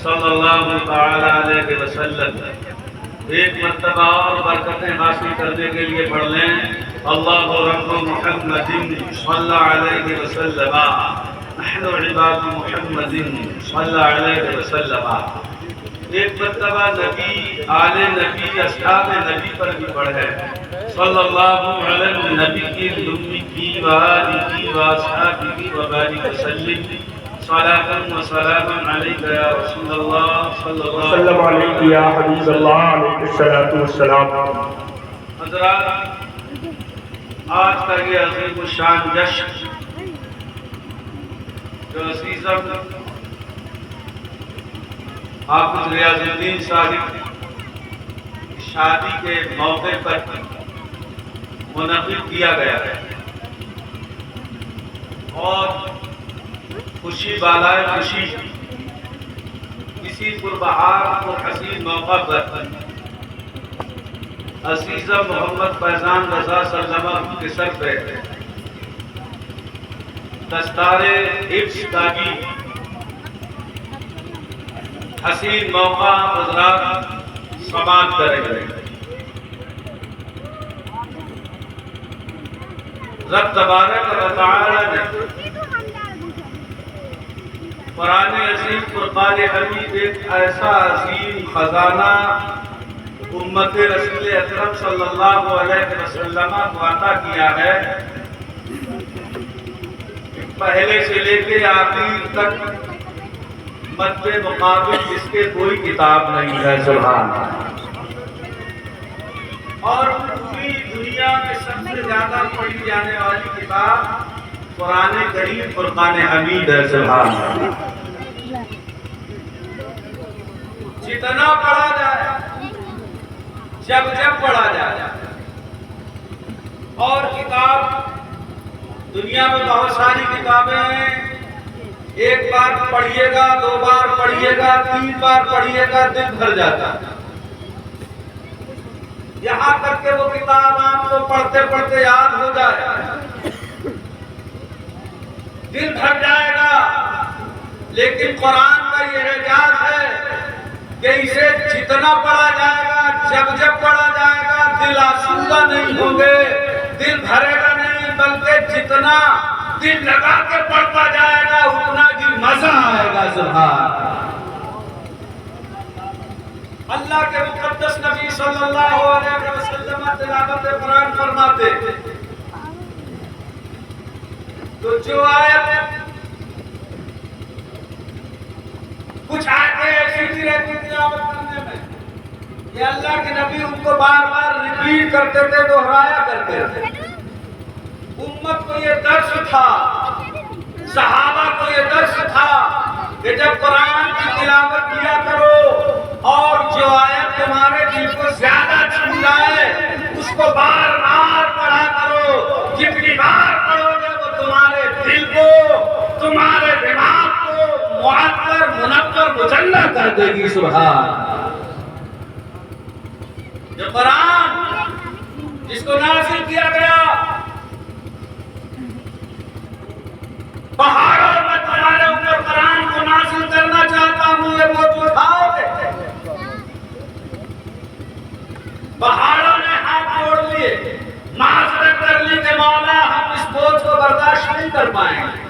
صلی اللہ تعالی علیہ وسلم۔ ایک مرتبہ اور برکتیں حاصل کرنے کے لیے پڑھ لیں، اللہ رب محمد صلی علیہ وسلم، نحن عباد محمد صلی علیہ وسلم۔ ایک مرتبہ نبی، آل نبی، اصحاب نبی پر بھی پڑھے، صلی اللہ علیہ نبی کی امی کی وآلہ وآصحابہ وبارک وسلم، صلاۃ و سلام علیک یا رسول اللہ صلی اللہ وسلم علیک یا حبیب اللہ علیہ الصلوۃ والسلام۔ حضرات، آج کا یہ عظیم الشان جشن جو عزیزم حافظ ریاض الدین صاحب کی شادی کے موقع پر منعقد کیا گیا ہے، اور خوشی بالائے خوشی کسی پربہار اور حسین موقع پر عزیزہ محمد فیضان رضا سلمہ کے سر پہ دستار حفظ تاگی حسین موقع حضرات سماعت کریں گے۔ رب تبارک و تعالی نے قرآن عظیم فرقان حمید ایک ایسا عظیم خزانہ امت رسول اکرم صلی اللہ علیہ وسلم کو عطا کیا ہے، پہلے سے لے کے آخر تک مد مقابل جس کے کوئی کتاب نہیں ہے، سبحان اللہ۔ اور پوری دنیا میں سب سے زیادہ پڑھی جانے والی کتاب قرآن کریم فرقان حمید ہے، سبحان اللہ۔ جتنا پڑھا جائے، جب پڑھا جائے، اور کتاب دنیا میں بہت ساری کتابیں ہیں، ایک بار پڑھیے گا، دو بار پڑھیے گا، تین بار پڑھیے گا، دل بھر جاتا ہے۔ یہاں تک کہ وہ کتاب آپ کو پڑھتے پڑھتے یاد ہو جائے، دل بھر جائے گا، لیکن قرآن کا یہ اعجاز ہے کہ اسے جتنا پڑھا جائے گا، جب پڑھا جائے گا، دل آسودہ نہیں ہوں گے، دل بھرے گا نہیں، بلکہ جتنا دل لگا کے پڑھتا جائے گا اتنا ہی مزہ آئے گا، سبحان اللہ۔ کے مقدس نبی صلی اللہ علیہ وسلم تلاوت قرآن فرماتے تو جو آیت کچھ آیتیں ایسی بھی رہتی تلاوت کرنے میں کہ اللہ کے نبی ان کو بار بار ریپیٹ کرتے تھے، دہرایا کرتے تھے۔ امت کو یہ درس تھا، صحابہ کو یہ درس تھا کہ جب قرآن کی تلاوت کیا کرو اور جو آیت تمہارے دل کو زیادہ چھو جائے اس کو بار بار پڑھا کرو، جتنی بار پڑھو گے وہ تمہارے دل کو، تمہارے دماغ کو معطر، منور، مجلہ کر دے گی، سبحان۔ جو قرآن جس کو نازل کیا گیا، پہاڑوں میں تمہارے اوپر قرآن کو نازل کرنا چاہتا ہوں، یہ بہت اٹھاؤ گے۔ پہاڑوں نے ہاتھ جوڑ لیے، معذرت کر لی کہ مولا ہم اس بوجھ کو برداشت نہیں کر پائیں گے،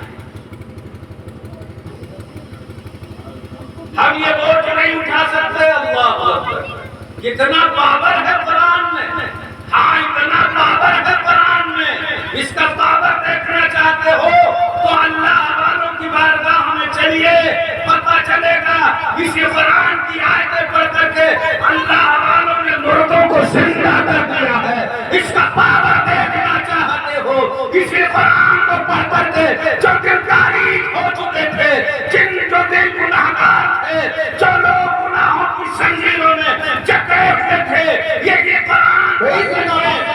ہم یہ بوجھ نہیں اٹھا سکتے۔ اللہ اکبر، کتنا پاور ہے قرآن میں، ہاں اتنا پاور ہے قرآن میں۔ اس کا پاور دیکھنا چاہتے ہو تو اللہ والوں کی بارگاہ میں چلیے، پتہ چلے گا اسی قرآن کی آیتیں پڑھ کر کے اللہ والوں نے مردوں کو زندہ کر دیا ہے۔ اس کا پاور دیکھنا چاہتے ہو، اسی قرآن کو پڑھ کر کے جو دل تاریک ہو چکے تھے، جو دل گناہگار تھے، جو لوگ گناہوں کی زنجیروں میں جکڑتے تھے، یہ قرآن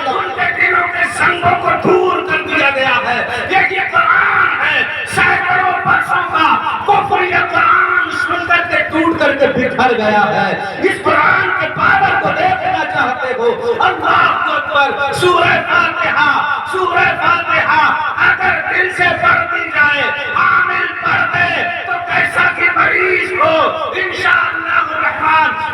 ان کے دلوں کے سنگوں کو دور کر دیا گیا ہے۔ یہ قرآن ہے، سینکڑوں برسوں کا کفر یہ قرآن سن کر کے ٹوٹ کر کے بکھر گیا ہے۔ اس قرآن کے پاور کو دیکھنا چاہتے ہو، اللہ اکبر، سورہ فاتحہ اگر دل سے پڑھ دی جائے، عامل پڑھ دے تو کیسا کہ مریض ہو انشاءاللہ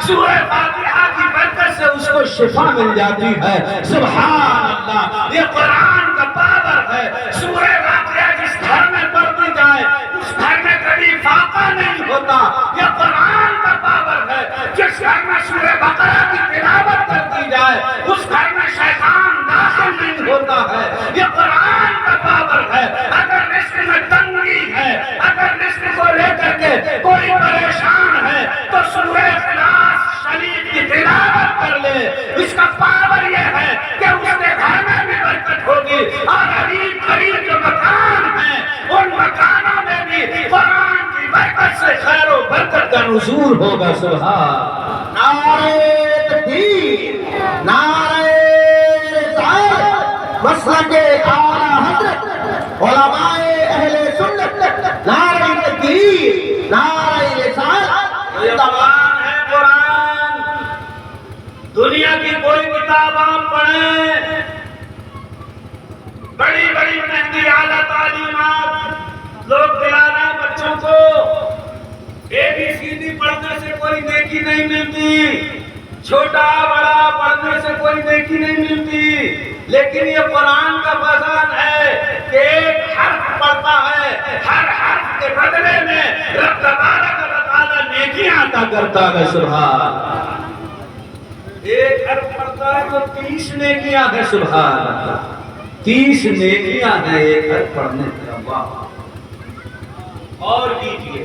سورہ فاتحہ کی برکت سے اس کو شفا مل جاتی ہے۔ سبحان اللہ، یہ قرآن کا پاور ہے۔ سورہ واقعہ جس گھر میں پڑھتی جائے اس گھر میں کبھی فاقہ نہیں ہوتا۔ یہ قرآن کا پاور ہے۔ جس گھر میں سورہ بقرہ کی تلاوت کرتی جائے اس گھر میں شیطان داخل نہیں ہوتا ہے۔ یہ قرآن کا پاور ہے۔ اگر رزق میں تنگی ہے، اگر رزق کو لے کر کے کوئی پریشان ہے تو سورہ اخلاص شریف کی تلاوت کر لے۔ اس کا پاور یہ ہے کہ اس کے گھر میں بھی برکت ہوگی، اور قریب قریب جو مکان ہیں ان مکانوں میں بھی قرآن کی برکت سے خیر و برکت کا نزول ہوگا۔ سبحان نعرہ تکبیر، نعرہ رسالت، مسلک اعلیٰ حضرت علماء اہل سنت، نعرہ تکبیر، نعرہ رسالت۔ یہ قرآن ہے، قرآن۔ دنیا کی کوئی کتاب آپ پڑھیں، بڑی بڑی مہنگی اعلیٰ تعلیمات لوگ دلا رہے ہیں بچوں کو، ABCD پڑھنے سے کوئی نیکی نہیں ملتی، چھوٹا بڑا پڑھنے سے کوئی نیکی نہیں ملتی، لیکن یہ قرآن کا فضل ہے کہ ایک حرف پڑھتا ہے، ہر حرف کے بدلے میں رب تبارک و تعالی نیکیاں عطا کرتا ہے۔ سبحان، ایک حرف پڑھتا ہے تو 30 نیکیاں ہیں۔ سبحان اللہ، 30 نیکیاں ہیں ایک حرف پڑھنے سے۔ اللہ اور کیجئے،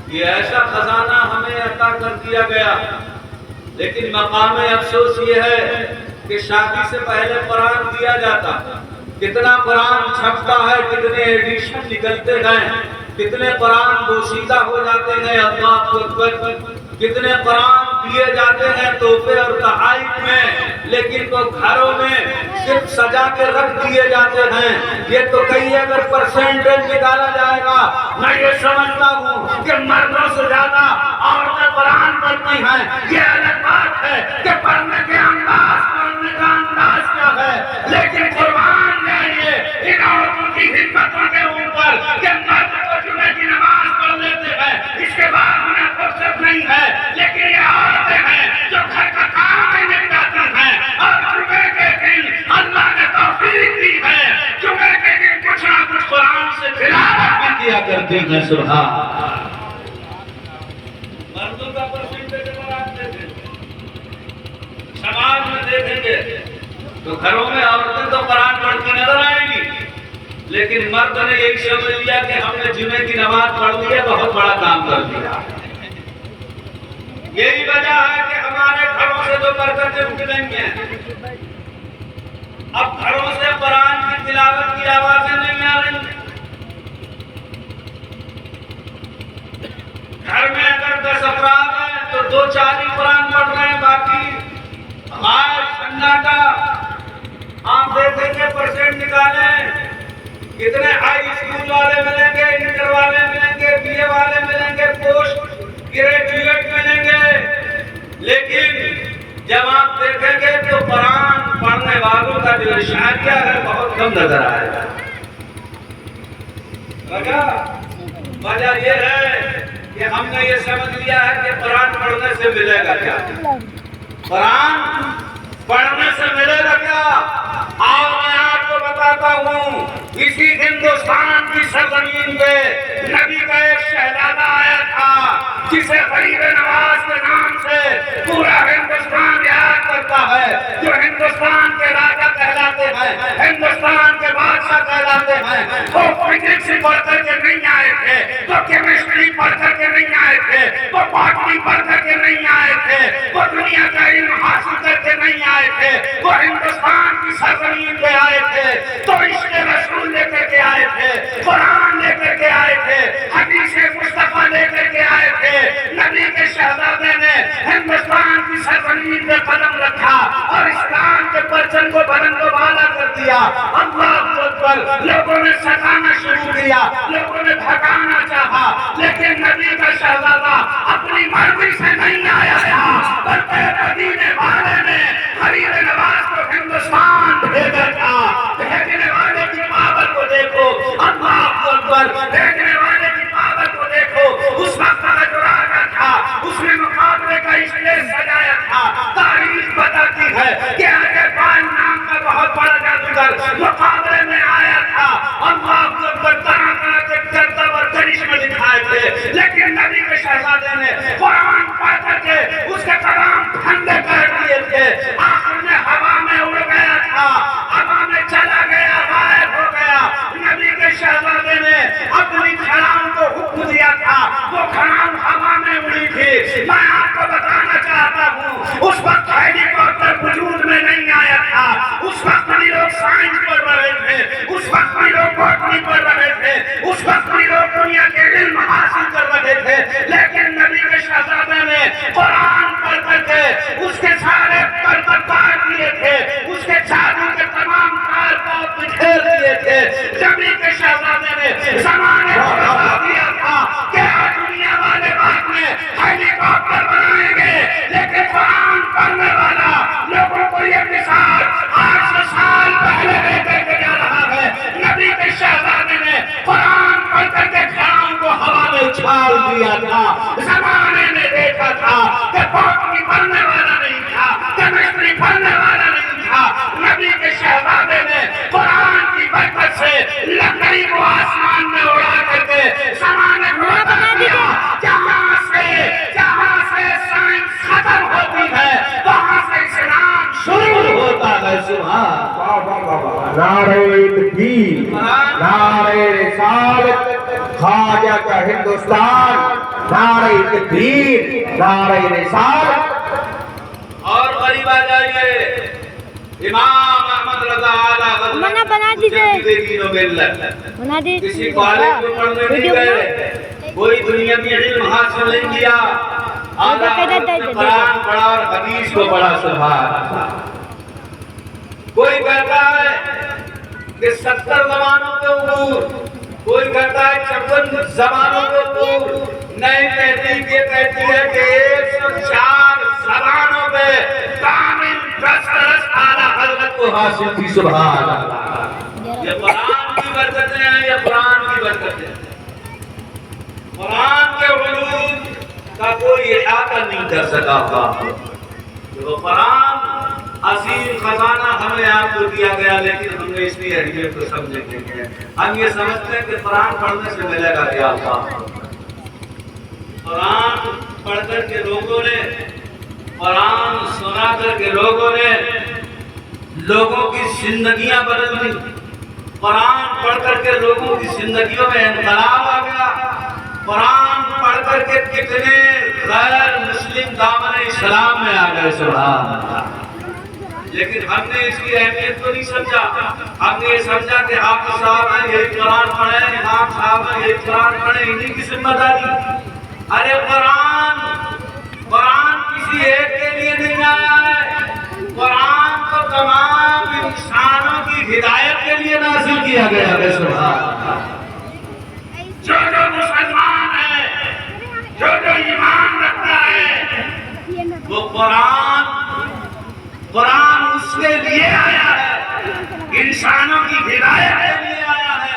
یہ ایسا خزانہ ہمیں عطا کر دیا گیا، لیکن مقام افسوس یہ ہے کہ شادی سے پہلے قرآن دیا جاتا، کتنا قرآن چھپتا ہے، کتنے ایڈیشن نکلتے ہیں، کتنے قرآن بوسیدہ ہو جاتے ہیں۔ اللہ اکبر، کتنے قرآن دیے جاتے ہیں تحفے اور تحائف میں، لیکن تو گھروں میں صرف سجا کے رکھ دیے جاتے ہیں۔ یہ تو کئی اگر پرسنٹیج نکالا جائے گا، میں یہ سمجھتا ہوں کہ مردوں سے زیادہ عورتیں قرآن پڑھتی ہیں۔ یہ الگ بات ہے کہ پڑھنے کے انداز، پڑھنے کا انداز کیا ہے، لیکن قرآن جائیے ان عورتوں کی ہمتوں کے اوپر کہ مرد کو جمعے کی نماز پڑھ لیتے ہیں، اس کے بعد انہیں فرصت نہیں ہے، لیکن یہ عورتیں ہیں جو گھر کا کام میں نپٹاتی ہیں، اور جمعے کے دن اللہ نے توفیق دی ہے، جمعے کے دن کچھ نہ کچھ قرآن سے تلاوت بھی کیا کرتی ہیں۔ سبحان، مردوں کا پرسنٹیج اگر آپ دیکھیں سماج میں دیکھیں گے تو گھروں میں عورتیں تو قرآن پڑھتی نظر آئیں گی، لیکن مرد نے یہی سمجھ لیا کہ ہم نے جمعے کی نماز پڑھ لی ہے، بہت بڑا کام کر دیا۔ یہی وجہ ہے کہ ہمارے گھروں سے جو برکتیں اٹھ گئی ہیں، اب گھروں سے قرآن کی تلاوت کی آوازیں نہیں آ رہی۔ گھر میں اگر 10 افراد ہیں تو 2-4 ہی قرآن پڑھ رہے ہیں، باقی غائب سناٹا۔ آپ دیکھیں گے پرسنٹ نکالیں، کتنے ہائی اسکول والے ملیں گے، انٹر والے ملیں گے، BA والے ملیں گے، پوسٹ گریجویٹ ملیں گے، لیکن جب آپ دیکھیں گے تو قرآن پڑھنے والوں کا جو اشاریہ ہے بہت کم نظر آئے گا۔ وجہ یہ ہے کہ ہم نے یہ سمجھ لیا ہے کہ قرآن پڑھنے سے ملے گا کیا، قرآن پڑھنے سے ملے گا کیا۔ اور میں آپ کو بتاتا ہوں، اسی ہندوستان کی سرزمین پہ نبی کا ایک شہزادہ آیا تھا جسے غریب نواز کے نام سے پورا ہندوستان یاد کرتا ہے، جو ہندوستان کے راجا کہلاتے ہیں، ہندوستان کے بادشاہ کہلاتے ہیں۔ وہ فزکس پڑھ کر کے نہیں آئے تھے، وہ کیمسٹری پڑھ کر کے نہیں آئے تھے، وہ باٹنی پڑھ کر کے نہیں آئے تھے، وہ دنیا کا علم حاصل کر کے نہیں آئے تھے، وہ ہندوستان کی سرزمین پہ آئے تھے تو عشق رسول لے کر کے آئے تھے، قرآن لے کر کے آئے تھے، حدیث مصطفیٰ لے کر کے آئے تھے۔ نبی کے شہزادے نے ہندوستان کی سرزمین پہ قدم رکھا اور اسلام کے پرچم کو بلند و بالا کر دیا۔ اللہ اکبر، لوگوں نے ستانا شروع کیا، لوگوں نے بھگانا چاہا، لیکن نبی کا شہزادہ اپنی مرضی سے نہیں آیا تھا، بلکہ مدینے والے نے غریب نواز کو ہندوستان بھیجا تھا۔ بھیجنے والے کی پاور کو دیکھو، اللہ اکبر، بھیجنے والے کی پاور کو دیکھو۔ اس وقت کا جو راجا تھا اس میں مقابلے کا اسٹیج شہزادے نے قرآن پڑھ کر کے اس کے کلام ٹھنڈے کر دیے تھے، آخر میں ہوا میں اڑ گیا تھا، ہوا میں چلا گیا، غائب ہو گیا۔ نبی کے شہزادے نے اپنی کھڑاؤں کو حکم دیا تھا، وہ کھڑاؤں ہوا میں اڑی تھی۔ میں آپ کو بتانا چاہتا ہوں اس وقت ہیلی کاپٹر وجود میں نہیں آیا تھا، اس وقت بھی لوگ سائنس پڑھ رہے تھے، اس وقت بھی لوگ باٹنی پڑھ رہے تھے، اس وقت بھی لوگ دنیا کے علم حاصل کر رہے تھے، لیکن نبی کے شہزادے نے قرآن پڑھ کر کے اس کے سارے پر کاٹ دیے تھے، اس کے جادو کے تمام کار کو بکھیر دیے تھے۔ نبی کے شہزادے نے زمانے کو بتا دیا تھا کہ دنیا والے بعد میں ہیلی کاپٹر بنائیں گے، لیکن قرآن پڑھنے والا لوگوں کو یہ مثال 800 سال پہلے دے کر کے جا رہا ہے۔ نبی کے شہزادے نے قرآن پڑھ کر کے کھڑاؤں کو ہوا میں اچھال دیا تھا۔ زمانے نے دیکھا تھا کہ باٹنی پڑھنے والا نہیں تھا، کیمسٹری پڑھنے والا نہیں تھا۔ نبی کے شہزادے نے قرآن کی برکت سے لکڑی کو آسمان میں اڑا کر کے زمانے کو بتا دیا جہاں سے سائنس ختم ہوتی ہے وہاں سے اسلام شروع ہوتا ہے۔ سبحان نعرہ تکبیر، نعرہ رسالت، خواجہ کا ہندوستان، نعرہ تکبیر، نعرہ رسالت۔ اور قریب آ جائیے، امام احمد رضا اعلیٰ بنا دیجیے، بنا دیجیے۔ کسی کالج میں پڑھنے نہیں گئے، کوئی دنیاوی علم حاصل نہیں کیا، قرآن پڑھا اور حدیث کو پڑھا۔ سبحان اللہ۔ کوئی کہتا ہے کہ 70 زبانوں کے عبور، کوئی کہتا ہے 56 زبانوں کے عبور، نہیں تحقیق یہ کہتی ہے کہ 104 زبانوں پہ کامل دسترس اعلیٰ حضرت کو حاصل تھی۔ سبحان اللہ۔ یہ قرآن کی برکتیں ہیں، یہ قرآن کی برکتیں ہیں۔ قرآن کے علوم کا کوئی احاطہ نہیں کر سکا تھا۔ وہ قرآن عظیم خزانہ ہمیں آپ کو دیا گیا، لیکن ہم نے اس لیے اہمیت کو سمجھے نہیں ہے۔ ہم یہ سمجھتے ہیں کہ قرآن پڑھنے سے ملے گا کیا تھا۔ قرآن پڑھ کر کے لوگوں نے، قرآن سنا کر کے لوگوں نے لوگوں کی زندگیاں بدل دی۔ قرآن پڑھ کر کے لوگوں کی زندگیوں میں انقلاب آ گیا۔ قرآن پڑھ کر کے کتنے غیر مسلم دامن اسلام میں آ گئے۔ سبحان اللہ۔ لیکن ہم نے اس کی اہمیت کو نہیں سمجھا۔ ہم نے یہ سمجھا کہ حافظ صاحب ہیں یہی قرآن پڑھیں، امام صاحب ہیں یہی قرآن پڑھیں، انہیں کی ذمہ داری۔ ارے قرآن کسی ایک کے لیے نہیں آیا ہے، قرآن تو تمام انسانوں کی ہدایت کے لیے نازل کیا گیا ہے۔ سبحان اللہ۔ جو مسلمان ہے، جو ایمان رکھتا ہے، وہ قرآن اس کے لیے آیا ہے، انسانوں کی ہدایت کے لیے آیا ہے۔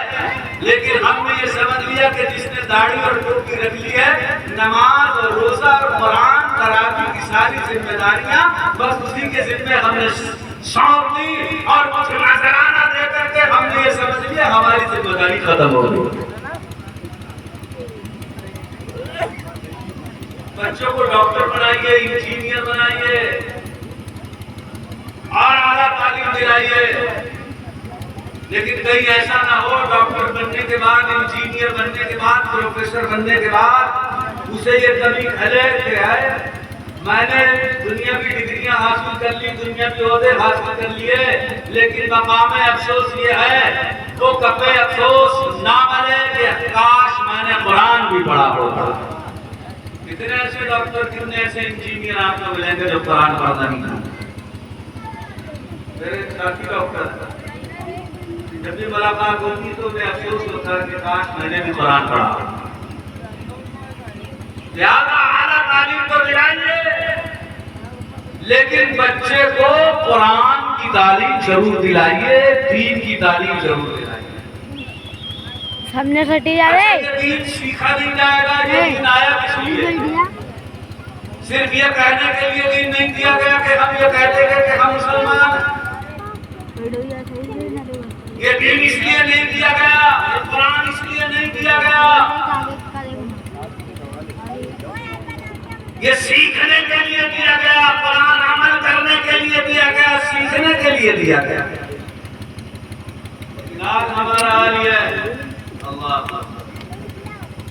لیکن ہم نے یہ سمجھ لیا کہ جس نے داڑھی اور ٹوپی رکھ لی ہے، نماز اور روزہ اور قرآن تراویح کی ساری ذمہ داریاں بس اسی کے ذمہ ہم نے سونپ دی، اور کچھ نذرانہ دے کر کے ہم نے یہ سمجھ لیا ہماری ذمہ داری ختم ہو گئی۔ بچوں کو ڈاکٹر بنائیے، انجینئر بنائیے اور اعلیٰ تعلیم دلائیے، لیکن کہیں ایسا نہ ہو ڈاکٹر بننے کے بعد، انجینئر بننے کے بعد، پروفیسر بننے کے بعد اسے یہ کمی کھلے کہ ہے میں نے دنیاوی ڈگریاں حاصل کر لی، دنیاوی عہدے حاصل کر لیے، لیکن مقام افسوس یہ ہے وہ کپے افسوس نہ ملے کہ کاش میں نے قرآن بھی پڑھا ہوتا۔ کتنے ایسے ڈاکٹر، کتنے ایسے انجینئر آپ کو ملیں گے جو قرآن پڑھنا نہیں جانتے۔ میرے ساتھی ڈاکٹر جب بھی ملاقات ہوتی تو میں افسوس ہوتا ہے کہ کاش میں نے بھی قرآن پڑھا۔ لہذا اعلیٰ تعلیم تو دلائیے، لیکن بچے کو قرآن کی تعلیم ضرور دلائیے، دین کی تعلیم ضرور دلائیے۔ ہم نے سٹی جا رہے دین سیکھا نہیں جائے گا، یہ دین آیا کس لیے؟ صرف یہ کہنے کے لیے دین نہیں دیا گیا کہ ہم یہ کہتے ہیں کہ ہم مسلمان ہیں۔ یہ دین اس لیے نہیں دیا گیا، یہ قرآن اس لیے نہیں دیا گیا یہ سیکھنے کے لیے دیا گیا، قرآن عمل کرنے کے لیے دیا گیا، سیکھنے کے لیے دیا گیا۔ لیکن آج ہمارا حال یہ ہے، اللہ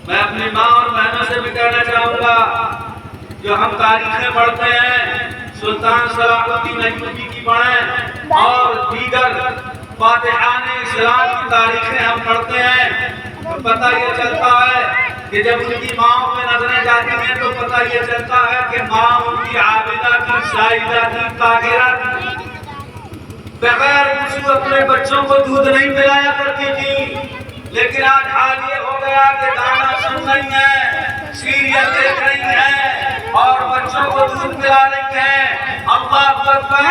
میں اپنی ماں اور بہنوں سے بھی کہنا چاہوں گا، جو ہم تاریخیں پڑھتے ہیں، سلطان صلاح الدین ایوبی کی پڑھیں اور دیگر فاتحان اسلام کی تاریخیں ہم پڑھتے ہیں، تو پتہ یہ چلتا ہے کہ جب ان کی ماں پہ نظریں جاتی ہیں تو پتہ یہ چلتا ہے کہ ماں ان کی عابدہ تھی، سائدہ تھی، طاہرہ تھی، بغیر کچھ اپنے بچوں کو دودھ نہیں پلایا کرتی تھی۔ لیکن آج حال یہ ہو گیا کہ گانا سن رہی ہیں، سیریل دیکھ رہی ہیں اور بچوں کو دودھ پلا رہی ہیں۔ اللہ اکبر،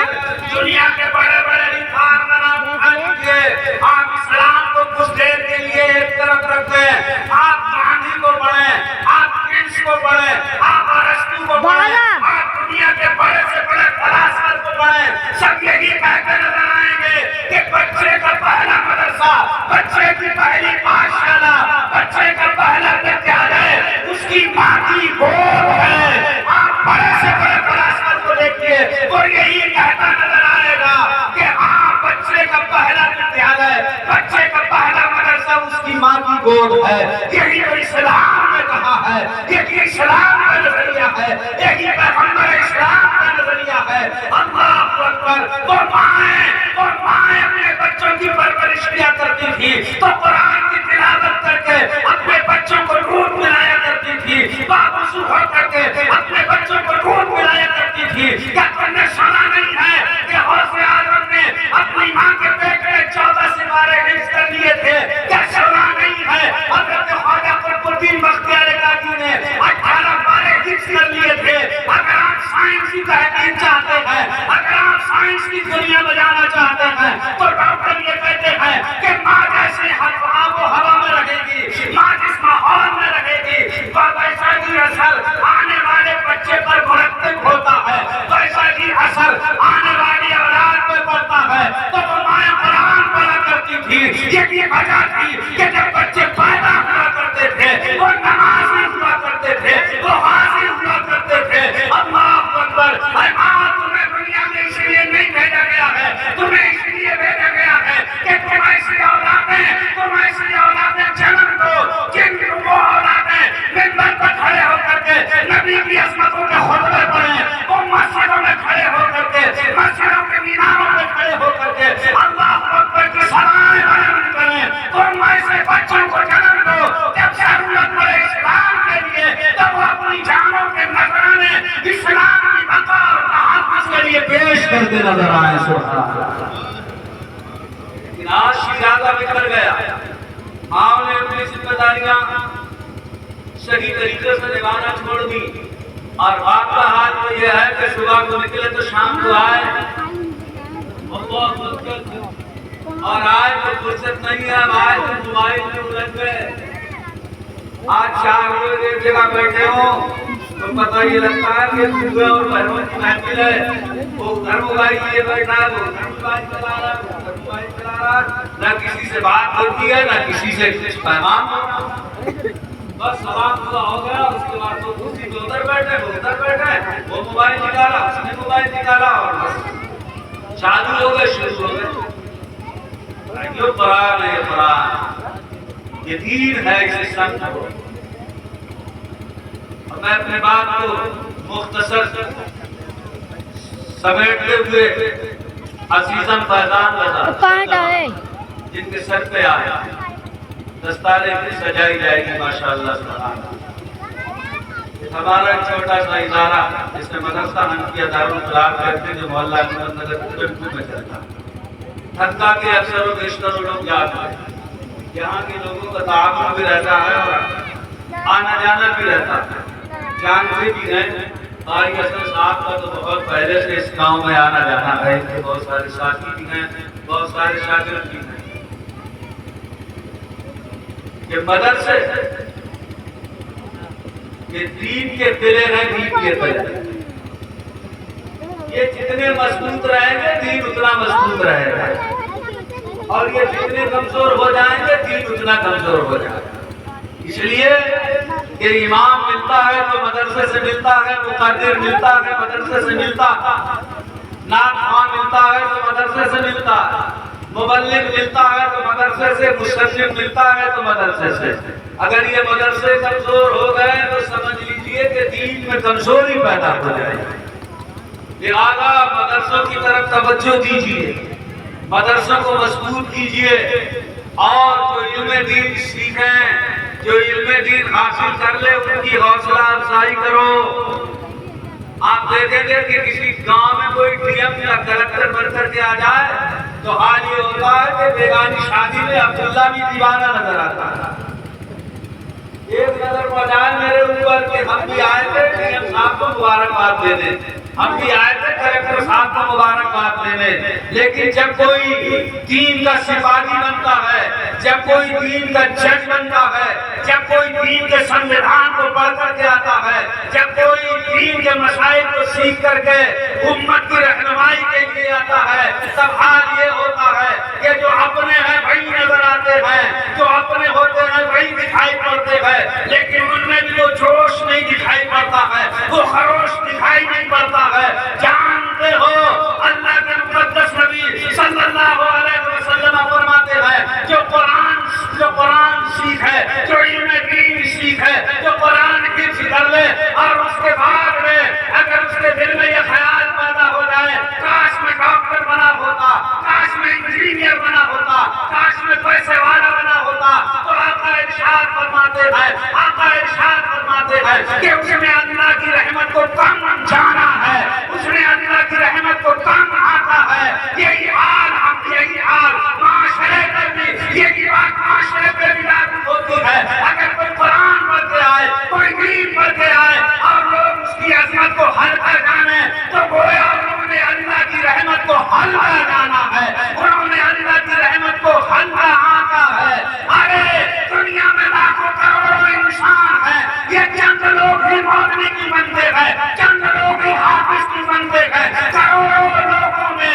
دنیا کے بڑے بڑے ریفارمر لیجیے، آپ اسلام کو کچھ دیر کے لیے ایک طرف رکھ دیں، آپ گاندھی کو پڑھیں، آپ کنس کو پڑھیں، آپ ارسطو کو پڑھیں، آپ دنیا کے بڑے سے بڑے فلاسفر کو پڑھیں، سب یہی کہتے نظر آئیں گے کہ بچے کا پہلا مدرسہ، بچے کی پہلی پاٹھشالہ، بچے کا پہلا ودیالیہ اس کی ماں کی گود ہے۔ آپ بڑے سے بڑے فلاسفر کو دیکھیے، وہ یہی کہتا نظر آئے گا کہ بچے کا پہلا ودیالیہ، بچے کا پہلا مدرسہ اس کی ماں کی گود ہے۔ یہی تو اسلام نے کہا ہے، یہی اسلام کا نظریہ ہے، یہی پیغمبر اسلام کا نظریہ ہے۔ اللہ اکبر، وہ مائیں اپنے بچوں کی پرورش کیا کرتی تھی تو قرآن کی تلاوت کر کے اپنے بچوں کو دودھ پلایا کرتی تھی، باوضو ہو کر کے اپنے بچوں کو دودھ پلایا کرتی تھی۔ کیا تم نے سنا نہیں ہے کہ غوث اعظم نے اپنی ماں کے پیٹ میں 14 سپارے حفظ کر لیے تھے؟ کیا سنا نہیں ہے حضرت خواجہ قطب الدین بختیار کاکی نے 18 پارے حفظ کر لیے تھے؟ اگر آپ سائنس کی تحقیق چاہتے ہیں، اگر آپ سائنس کی دنیا بجانا چاہتے ہیں تو ڈاکٹر یہ کہتے ہیں کہ ماں جیسے آب و ہوا میں رہے گی، ماں جس ماحول میں رہے گی، ویسا ہی اثر آنے والے بچے پر مرتب ہوتا ہے، ویسا ہی اثر آنے والی اولاد پر پڑتا ہے۔ تو وہ ماں قرآن پڑھا کرتی تھی، یہ وجہ تھی کہ جب بچے پیدا ہوا کرتے تھے وہ نمازی ہوا کرتے تھے، وہ حاضر ہوا کرتے تھے۔ اللہ اکبر، اے ماں تمہیں دنیا میں اس لیے نہیں بھیجا گیا ہے، تمہیں اس لیے بھیجا گیا ہے کہ تم ایسی اولادیں جنم دو جن کی وہ اولادیں منبر پر کھڑے ہو کر کے نبی کی عظمتوں کے خطبے پڑھیں، وہ مسجدوں میں کھڑے ہو کر کے، مسجدوں کے میناروں میں کھڑے ہو کر کے اللہ اکبر کی ثنائیں بیان کریں۔ تم ایسے بچوں کو جنم دو جب ضرورت پڑے اسلام کے لیے تب وہ اپنی جانوں کے نذرانے اسلام کی بقا اور تحفظ کے لیے پیش کرتے نظر آئے۔ سبحان اللہ۔ لیکن آج شیرازہ بکھر گیا، ماں نے اپنی ذمہ داریاں صحیح طریقے سے نبھانا چھوڑ دی، اور واقعہ حال تو یہ ہے کہ صبح کو نکلے تو شام کو آئے، اور آج تو فرصت نہیں ہے، آج تو موبائل میں الجھ گئے۔ آج 4 لوگ ایک جگہ بیٹھے ہوں تو پتہ یہ لگتا ہے کہ صبح اور بہنوں کی محفل ہے، وہ ادھر موبائل لیے بیٹھا ہے، وہ ادھر موبائل چلا رہا ہے، وہ ادھر موبائل چلا رہا ہے، نہ کسی سے بات ہوتی ہے نہ کسی سے کچھ پیغام ہونا۔ بس سلام ہوا ہو گیا، اس کے بعد وہ دوسری تو ادھر بیٹھے، وہ ادھر بیٹھے، وہ موبائل نکالا، اس نے موبائل نکالا، اور بس چالو ہو گئے، شروع ہو گئے۔ یہ قرآن ہے، یہ قرآن، یہ دین ہے، اسے سمجھو۔ اور میں اپنے بات کو مختصر سمیٹتے ہوئے عزیزاً فیضان رضا جن کے سر پہ آیا دستارے بھی سجائی جائے گی ماشاءاللہ سبحان اللہ۔ ہمارا ایک چھوٹا سا ادارہ جس میں مدرسہ حنفیہ دارالفلاح کرتے جو محلہ احمد نگر ٹرنکو میں چلتا، حتیٰ کہ اکثر و بیشتر لوگ جاتے ہیں، یہاں کے لوگوں کا تعاون بھی رہتا ہے اور آنا جانا بھی رہتا ہے، جانتے بھی ہیں۔ قاری حسن صاحب کا تو بہت پہلے سے اس گاؤں میں آنا جانا ہے، ان کے بہت سارے ساتھی بھی ہیں، بہت سارے شاگرد بھی ہیں۔ یہ مدرسے یہ دین کے پلر ہیں، دین کے پلر، یہ جتنے مضبوط رہیں گے دین اتنا مضبوط رہے گا، اور یہ جتنے کمزور ہو جائیں گے دین اتنا کمزور ہو جائے گا۔ اس لیے کہ امام ملتا ہے تو مدرسے سے ملتا ہے، مقرر ملتا ہے مدرسے سے ملتا ہے، نعت خواں ملتا ہے تو مدرسے سے ملتا ہے، مبلغ ملتا ہے تو مدرسے سے، مشرف ملتا ہے تو مدرسے سے۔ اگر یہ مدرسے کمزور ہو گئے تو سمجھ لیجئے کہ دین میں کمزوری پیدا ہو جائے گی۔ لہذا مدرسوں کی طرف توجہ دیجئے، مدرسوں کو مضبوط کیجئے، اور جو علم دین سیکھیں، جو علم دین حاصل کر لے ان کی حوصلہ افزائی کرو۔ آپ دیکھیں گے کہ کسی گاؤں میں کوئی ڈی ایم یا کلکٹر بن کر کے آ جائے تو حال یہ ہوتا ہے کہ بیگانی شادی میں عبداللہ بھی دیوانہ نظر آتا ہے۔ ایک نظر پڑ جائے میرے اوپر کہ ہم بھی آئے تھے ڈی ایم صاحب کو مبارکباد دینے، ہم بھی آئے تھے کلکٹر صاحب کو مبارکباد دینے، لیکن جب کوئی دین کا سپاہی بنتا ہے، جب کوئی دین کا جج بنتا ہے، جب کوئی دین کے سنویدھان کو پڑھ کر کے آتا ہے، جب کوئی دین کے مسائل کو سیکھ کر کے امت کی رہنمائی کے لیے آتا ہے، تب حال یہ ہوتا ہے کہ جو اپنے ہیں وہی نظر آتے ہیں، جو اپنے ہوتے ہیں وہی دکھائی پڑتے ہیں، لیکن ان میں بھی وہ جوش نہیں دکھائی پڑتا ہے، وہ خروش دکھائی نہیں پڑتا ہے۔ جانتے ہو اللہ کے مقدس نبی صلی اللہ علیہ وسلم فرماتے ہیں جو قرآن سیکھے، جو علم دین سیکھے، جو قرآن حفظ کر لے، اور اس کے بعد میں اگر اس کے دل میں یہ خیال پیدا ہو جائے کاش میں ڈاکٹر بنا ہوتا، کاش میں انجینئر بنا ہوتا، کاش میں پیسے والا بنا ہوتا، تو آقا ارشاد فرماتے ہیں، آقا ارشاد فرماتے ہیں کہ اس نے اللہ کی رحمت کو کم جانا ہے، اس نے اللہ کی رحمت کو کم آتا ہے۔ یہی حال معاشرے میں بھی، یہی بات معاشرے پہ بھی لاگو ہوتی ہے۔ اگر کوئی قرآن پڑھ کے آئے، کوئی دین پڑھ کے آئے اور لوگ اس کی عظمت کو ہلکا جانے تو گویا انہوں نے اللہ کی رحمت کو ہلکا جانا ہے، انہوں نے اللہ کی رحمت کو ہلکا آتا ہے۔ ارے دنیا میں لاکھوں کروڑوں انسان ہیں، یہ چند لوگ ہی مولوی کی بنتے ہیں، چند لوگ ہی حافظ کی بنتے ہیں، کروڑوں لوگوں میں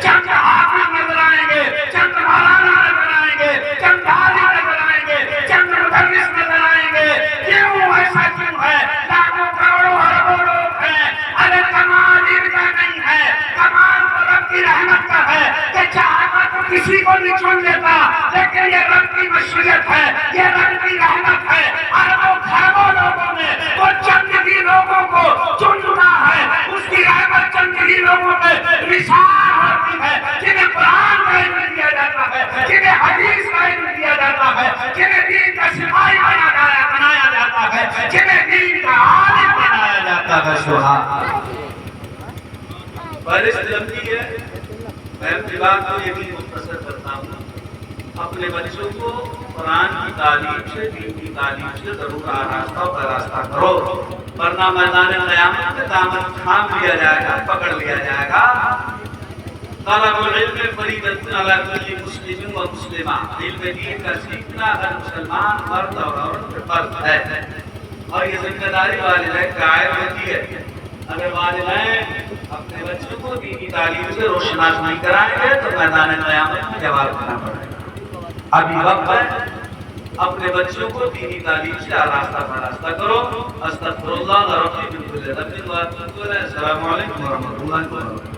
چند حافظ نظر آئیں گے، چند مولانا نظر آئیں گے، چند عالم نظر آئیں گے، چند مدرس نظر آئیں گے۔ کیوں ایسا کیوں ہے؟ لاکھوں کروڑوں اربوں لوگ ہیں۔ ارے کمال ان کا نہیں ہے، کمال تو رب کی رحمت کا ہے کہ چاہتا تو کسی کو نہیں چن لیتا، لیکن یہ رب کی مشیت ہے، یہ رب کی رحمت ہے۔ اربوں کھربوں لوگوں میں وہ چند ہی لوگوں کو چننا ہے، اس کی رحمت چند ہی لوگوں میں نثار ہوتی ہے، جنہیں قرآن کا علم دیا جاتا ہے، جنہیں حدیث کا علم دیا جاتا ہے، جنہیں دین کا سپاہی بنایا جاتا ہے، جنہیں دین کا عالم بنایا جاتا ہے۔ سبحان فہرست لمبی ہے، میں اپنی بات کو یقین مختصر کرتا ہوں۔ اپنے بچوں کو قرآن کی تعلیم سے، دین کی تعلیم سے ضرور آراستہ کرو، ورنہ میدان قیامت میں دامن تھام لیا جائے گا، پکڑ لیا جائے گا۔ طلب العلم فریضۃ علی کل مسلم و مسلمہ، علم دین کا سیکھنا ہر مسلمان مرد اور عورت پر فرض ہے، اور یہ ذمہ داری والدین کا عائد ہوتی ہے۔ اگر والدین اپنے بچوں کو دینی تعلیم سے روشناس نہیں کرائیں گے تو میدان قیامت میں جواب دینا پڑے گا۔ ابھی وقت ہے، اپنے بچوں کو دینی تعلیم سے آراستہ کرو۔ استغفر اللہ ربی من کل ذنب و اتوب الیہ۔ السلام علیکم ورحمۃ اللہ وبرکاتہ۔